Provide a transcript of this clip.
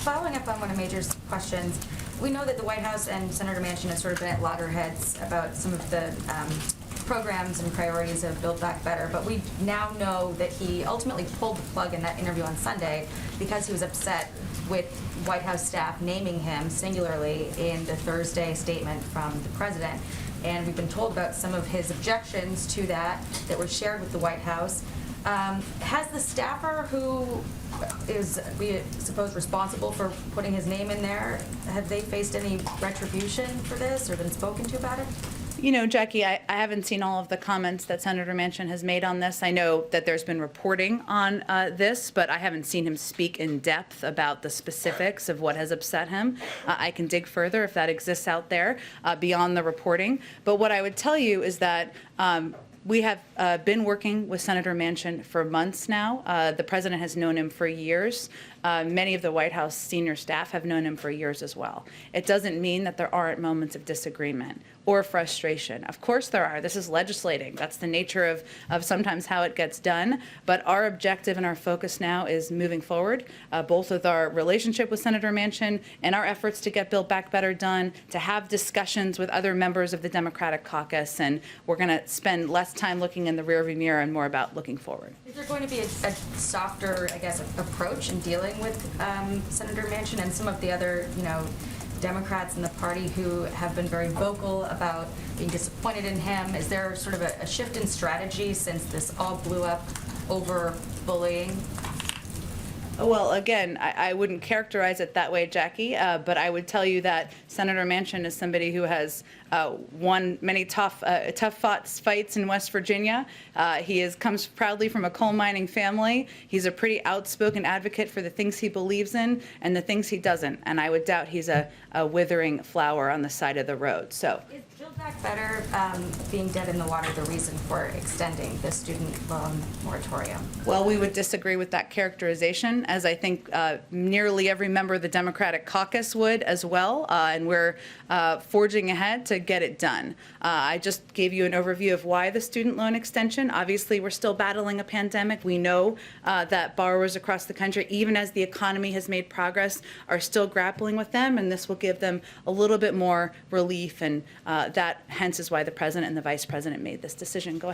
following up on one of Major's questions, we know that the White House and Senator Manchin have sort of been at loggerheads about some of the programs and priorities of Build Back Better, but we now know that he ultimately pulled the plug in that interview on Sunday because he was upset with White House staff naming him singularly in the Thursday statement from the president. And we've been told about some of his objections to that were shared with the White House. Has the staffer who is, we suppose, responsible for putting his name in there, have they faced any retribution for this or been spoken to about it? You know, Jackie, I haven't seen all of the comments that Senator Manchin has made on this. I know that there's been reporting on this, but I haven't seen him speak in depth about the specifics of what has upset him. I can dig further if that exists out there beyond the reporting. But what I would tell you is that we have been working with Senator Manchin for months now. The president has known him for years. Many of the White House senior staff have known him for years as well. It doesn't mean that there aren't moments of disagreement or frustration. Of course there are. This is legislating. That's the nature of sometimes how it gets done. But our objective and our focus now is moving forward, both with our relationship with Senator Manchin and our efforts to get Build Back Better done, to have discussions with other members of the Democratic caucus, and we're going to spend less time looking in the rearview mirror and more about looking forward. Is there going to be a softer, I guess, approach in dealing with Senator Manchin and some of the other, Democrats in the party who have been very vocal about being disappointed in him? Is there sort of a shift in strategy since this all blew up over bullying? Well, again, I wouldn't characterize it that way, Jackie, but I would tell you that Senator Manchin is somebody who has won many tough fights in West Virginia. He comes proudly from a coal mining family. He's a pretty outspoken advocate for the things he believes in and the things he doesn't. And I would doubt he's a withering flower on the side of the road. So. Is Build Back Better being dead in the water the reason for extending the student loan moratorium? Well, we would disagree with that characterization, as I think nearly every member of the Democratic caucus would as well, and we're forging ahead to get it done. I just gave you an overview of why the student loan extension. Obviously, we're still battling a pandemic. We know that borrowers across the country, even as the economy has made progress, are still grappling with them, and this will give them a little bit more relief, and that hence is why the president and the vice president made this decision. Go ahead.